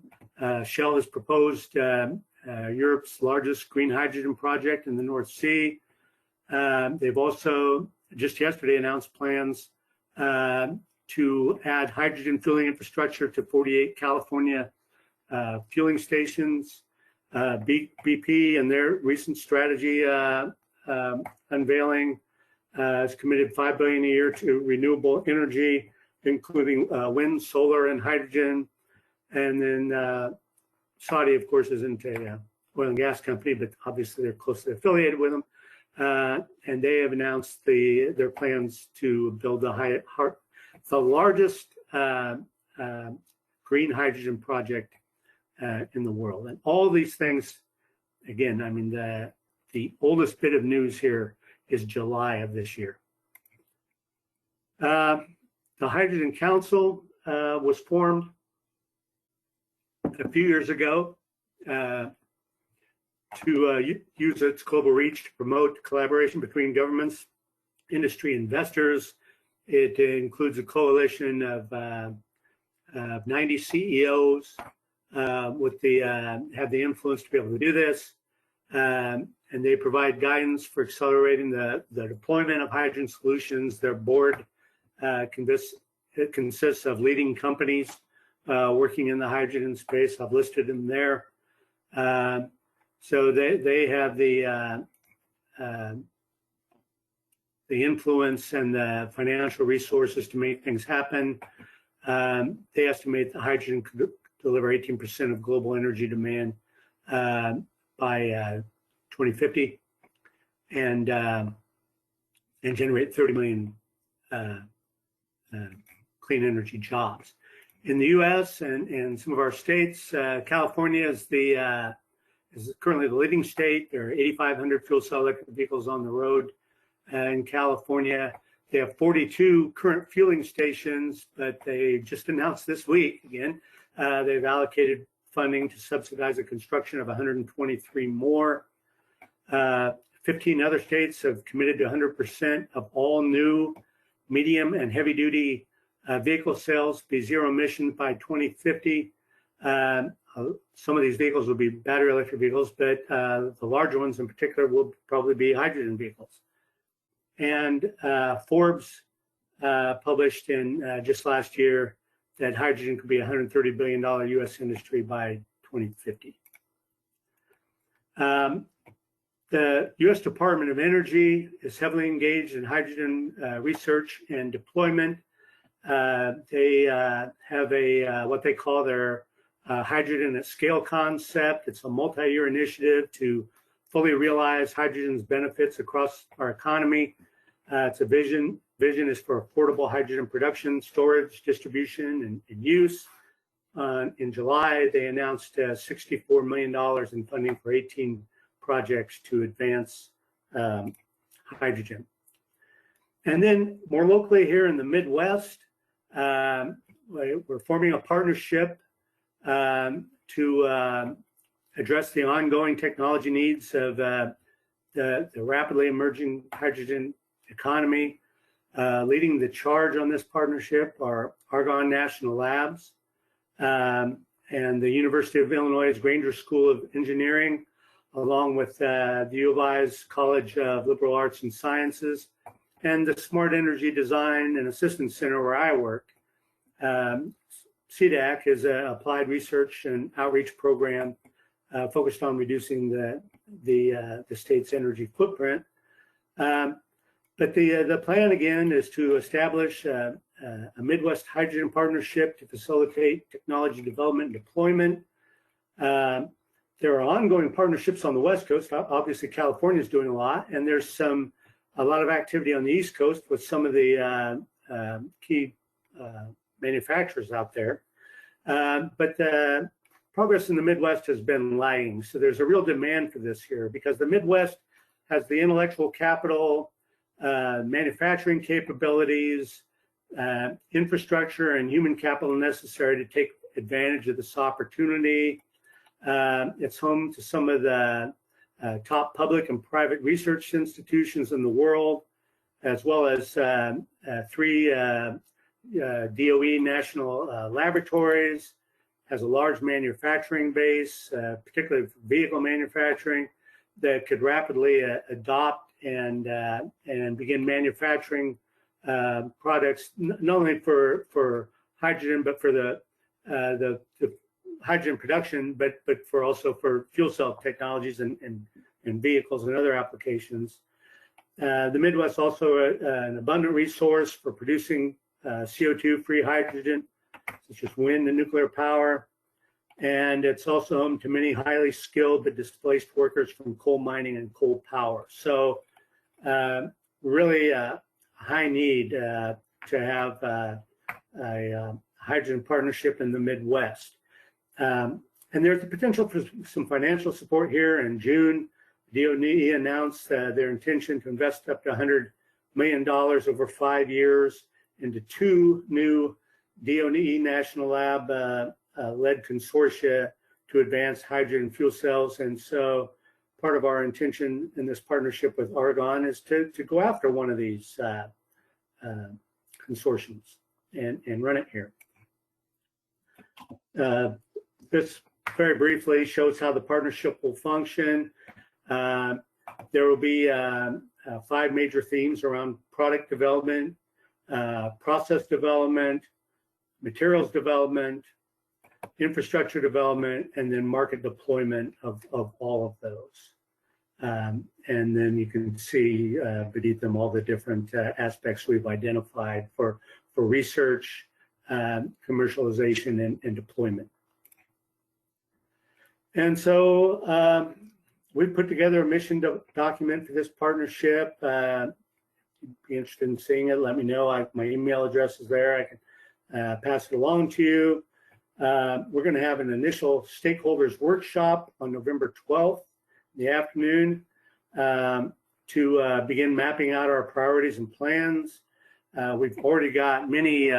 Shell has proposed Europe's largest green hydrogen project in the North Sea. They've also just yesterday announced plans to add hydrogen fueling infrastructure to 48 California fueling stations. BP and their recent strategy unveiling has committed $5 billion a year to renewable energy, including wind, solar, and hydrogen. And then Saudi, of course, isn't a oil and gas company, but obviously they're closely affiliated with them. And they have announced their plans to build the largest green hydrogen project in the world. And all these things, again, I mean, the oldest bit of news here is July of this year. The Hydrogen Council was formed a few years ago to use its global reach to promote collaboration between governments, industry, investors. It includes a coalition of 90 CEOs have the influence to be able to do this. And they provide guidance for accelerating the deployment of hydrogen solutions. Their board consists of leading companies working in the hydrogen space. I've listed them there. So they have the influence and the financial resources to make things happen. They estimate that hydrogen could deliver 18% of global energy demand by 2050 and generate 30 million clean energy jobs. In the U.S. and some of our states, California is currently the leading state. There are 8,500 fuel cell electric vehicles on the road in California. They have 42 current fueling stations, but they just announced this week again, they've allocated funding to subsidize the construction of 123 more. 15 other states have committed to 100% of all new medium and heavy duty vehicle sales be zero emission by 2050. Some of these vehicles will be battery electric vehicles, but the larger ones in particular will probably be hydrogen vehicles. And Forbes published in just last year that hydrogen could be a $130 billion US industry by 2050. The US Department of Energy is heavily engaged in hydrogen research and deployment. They have what they call their hydrogen at scale concept. It's a multi-year initiative to fully realize hydrogen's benefits across our economy. It's a vision vision is for affordable hydrogen production, storage, distribution, and use. In July, they announced $64 million in funding for 18 projects to advance hydrogen. And then more locally here in the Midwest, we're forming a partnership to address the ongoing technology needs of the rapidly emerging hydrogen economy. Leading the charge on this partnership are Argonne National Labs and the University of Illinois Granger School of Engineering, along with the U of I's College of Liberal Arts and Sciences, and the Smart Energy Design and Assistance Center where I work. CDAC is an applied research and outreach program focused on reducing the state's energy footprint. But the plan, again, is to establish a Midwest hydrogen partnership to facilitate technology development and deployment. There are ongoing partnerships on the West Coast. Obviously, California is doing a lot, and there's a lot of activity on the East Coast with some of the key manufacturers out there. But the progress in the Midwest has been lagging. So there's a real demand for this here because the Midwest has the intellectual capital, manufacturing capabilities, infrastructure, and human capital necessary to take advantage of this opportunity. It's home to some of the top public and private research institutions in the world, as well as 3 DOE national laboratories, has a large manufacturing base, particularly for vehicle manufacturing, that could rapidly adopt and begin manufacturing products, not only for hydrogen, but for the hydrogen production, but for also for fuel cell technologies and vehicles and other applications. The Midwest also an abundant resource for producing CO2-free hydrogen, such as wind and nuclear power. And it's also home to many highly skilled but displaced workers from coal mining and coal power. So really a high need to have a hydrogen partnership in the Midwest. And there's the potential for some financial support here. In June, DOE announced their intention to invest up to $100 million over 5 years into 2 new DOE National Lab led consortia to advance hydrogen fuel cells. And so part of our intention in this partnership with Argonne is to go after one of these consortiums and run it here. This very briefly shows how the partnership will function. There will be 5 major themes around product development, process development, materials development, infrastructure development, and then market deployment of all of those. And then you can see beneath them all the different aspects we've identified for research, commercialization, and deployment. And so we put together a mission document for this partnership. If you'd be interested in seeing it, let me know. My email address is there. I can pass it along to you. We're going to have an initial stakeholders workshop on November 12th in the afternoon to begin mapping out our priorities and plans. We've already got many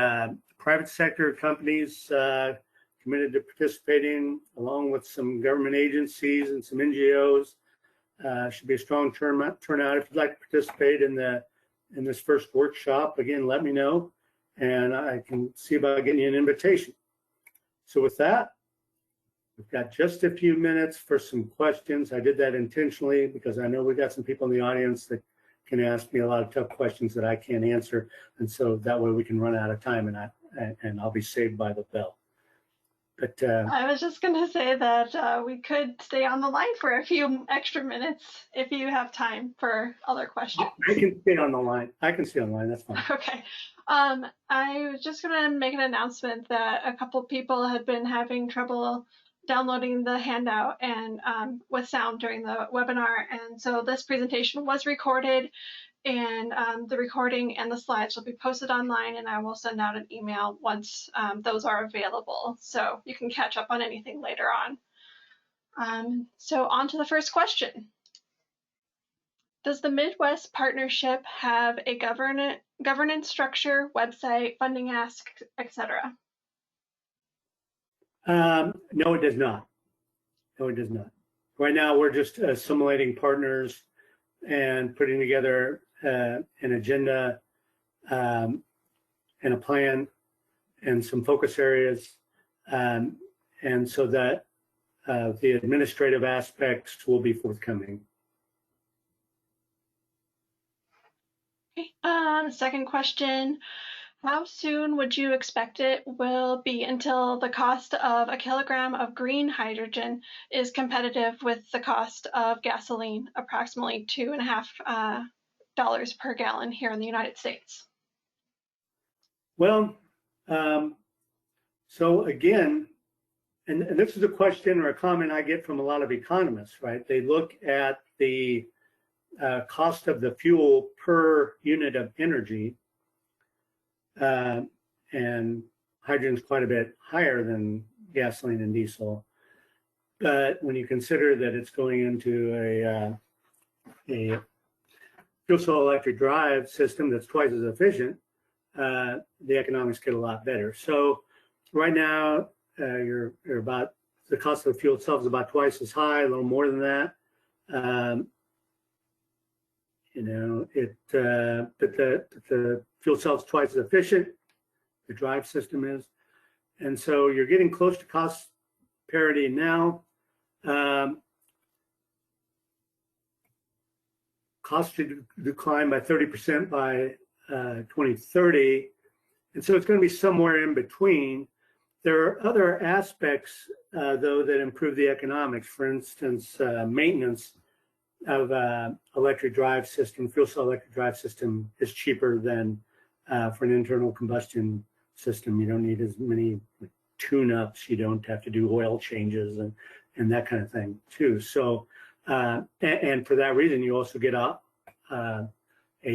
private sector companies committed to participating, along with some government agencies and some NGOs. Should be a strong turnout. If you'd like to participate in this first workshop, again, let me know, and I can see about getting you an invitation. So with that, we've got just a few minutes for some questions. I did that intentionally because I know we've got some people in the audience that can ask me a lot of tough questions that I can't answer, and so that way we can run out of time, and I'll be saved by the bell. But I was just going to say that we could stay on the line for a few extra minutes if you have time for other questions. I can stay on the line. That's fine. Okay. I was just going to make an announcement that a couple people had been having trouble downloading the handout and with sound during the webinar. And so this presentation was recorded and the recording and the slides will be posted online, and I will send out an email once those are available, so you can catch up on anything later on. So on to the first question. Does the Midwest Partnership have a governance structure, website, funding ask, etc.? No, it does not. No, it does not. Right now, we're just assimilating partners and putting together an agenda and a plan and some focus areas, and so that the administrative aspects will be forthcoming. Okay. Second question. How soon would you expect it will be until the cost of a kilogram of green hydrogen is competitive with the cost of gasoline, approximately $2.50 per gallon here in the United States? Well, so again, and this is a question or a comment I get from a lot of economists, right? They look at the cost of the fuel per unit of energy, and hydrogen is quite a bit higher than gasoline and diesel. But when you consider that it's going into a fuel cell electric drive system that's twice as efficient, the economics get a lot better. So right now, you're about, the cost of the fuel itself is about twice as high, a little more than that. But the fuel cell is twice as efficient, the drive system is. And so you're getting close to cost parity now. Cost should decline by 30% by 2030. And so it's going to be somewhere in between. There are other aspects, though, that improve the economics. For instance, maintenance of electric drive system, fuel cell electric drive system is cheaper than for an internal combustion system. You don't need as many tune-ups. You don't have to do oil changes and that kind of thing too. So, and for that reason, you also get a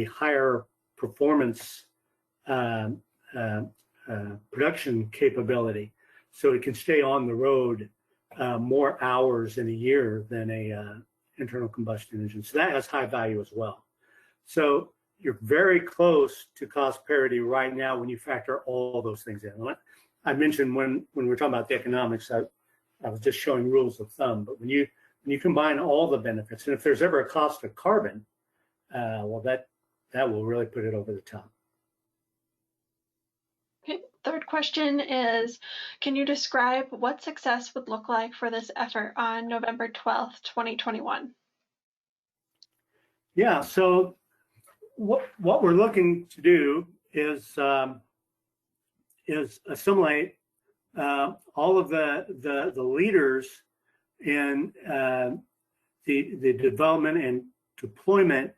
higher performance production capability. So it can stay on the road more hours in a year than a internal combustion engine. So that has high value as well. So you're very close to cost parity right now when you factor all those things in. I mentioned when we're talking about the economics, I was just showing rules of thumb, but when you combine all the benefits, and if there's ever a cost of carbon, well, that will really put it over the top. Okay. Third question is, can you describe what success would look like for this effort on November 12th, 2021? Yeah, so what we're looking to do is assimilate all of the leaders in the development and deployment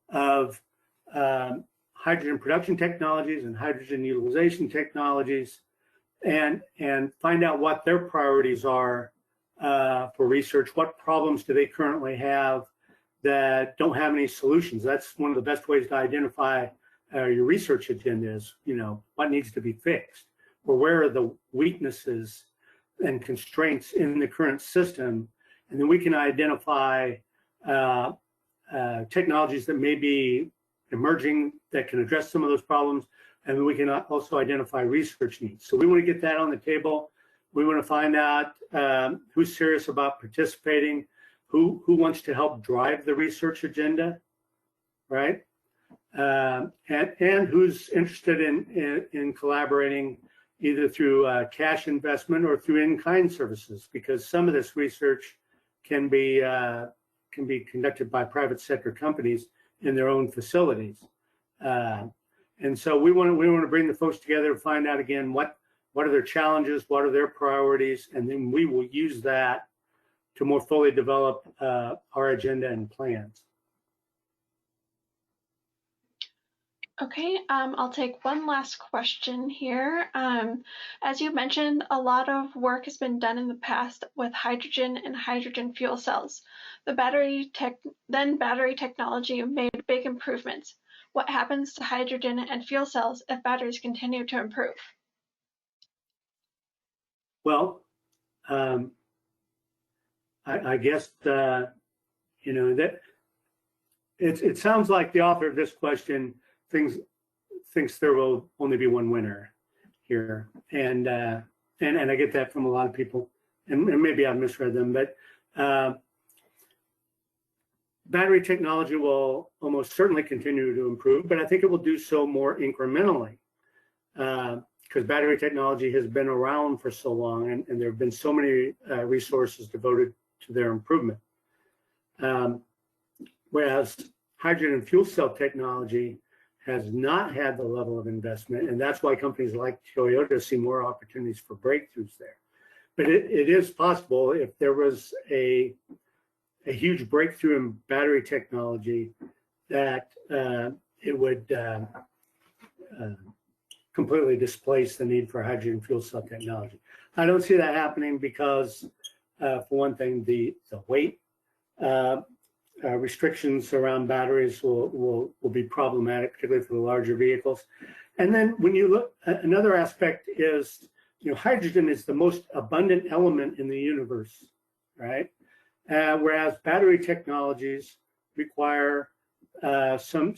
of hydrogen production technologies and hydrogen utilization technologies, and find out what their priorities are for research. What problems do they currently have that don't have any solutions? That's one of the best ways to identify your research agenda is, what needs to be fixed, or where are the weaknesses and constraints in the current system. And then we can identify technologies that may be emerging that can address some of those problems. And then we can also identify research needs. So we want to get that on the table. We want to find out who's serious about participating, who wants to help drive the research agenda, right? And who's interested in collaborating either through cash investment or through in-kind services, because some of this research can be conducted by private sector companies in their own facilities. And so we want to bring the folks together to find out again what are their challenges, what are their priorities, and then we will use that to more fully develop our agenda and plans. Okay, I'll take one last question here. As you mentioned, a lot of work has been done in the past with hydrogen and hydrogen fuel cells. The battery technology made big improvements. What happens to hydrogen and fuel cells if batteries continue to improve? Well, I guess that it sounds like the author of this question thinks there will only be one winner here, and I get that from a lot of people, and maybe I've misread them, but battery technology will almost certainly continue to improve, but I think it will do so more incrementally, because battery technology has been around for so long, and there have been so many resources devoted to their improvement. Whereas hydrogen and fuel cell technology has not had the level of investment, and that's why companies like Toyota see more opportunities for breakthroughs there. But it is possible, if there was a huge breakthrough in battery technology, that it would completely displace the need for hydrogen fuel cell technology. I don't see that happening because, for one thing, the weight restrictions around batteries will be problematic, particularly for the larger vehicles. And then when you look, another aspect is, hydrogen is the most abundant element in the universe, right? Whereas battery technologies require some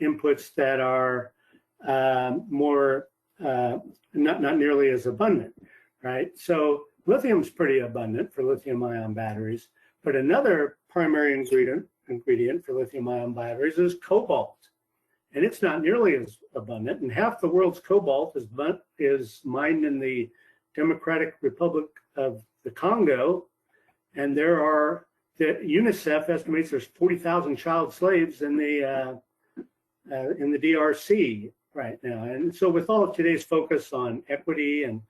inputs that are more not nearly as abundant, right? So lithium's pretty abundant for lithium-ion batteries, but another primary ingredient for lithium-ion batteries is cobalt, and it's not nearly as abundant. And half the world's cobalt is mined in the Democratic Republic of the Congo, and UNICEF estimates there's 40,000 child slaves in the DRC right now. And so, with all of today's focus on equity and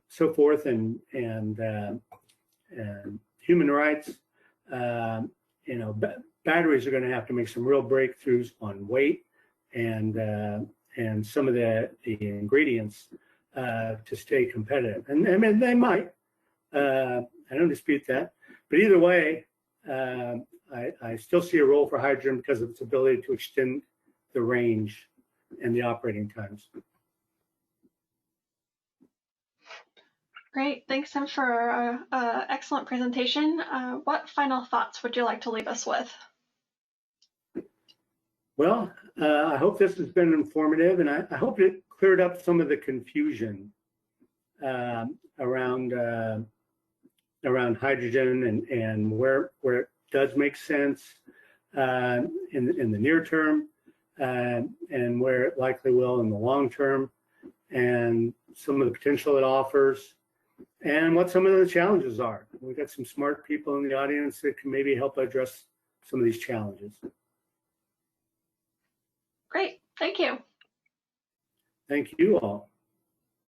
so forth, and human rights, batteries are going to have to make some real breakthroughs on weight and some of the ingredients to stay competitive. And I mean, they might. I don't dispute that. But either way, I still see a role for hydrogen because of its ability to extend the range and the operating times. Great, thanks, Tim, for an excellent presentation. What final thoughts would you like to leave us with? Well, I hope this has been informative, and I hope it cleared up some of the confusion around hydrogen and where it does make sense in the near term, and where it likely will in the long term, and some of the potential it offers, and what some of the challenges are. We've got some smart people in the audience that can maybe help address some of these challenges. Great, thank you. Thank you all.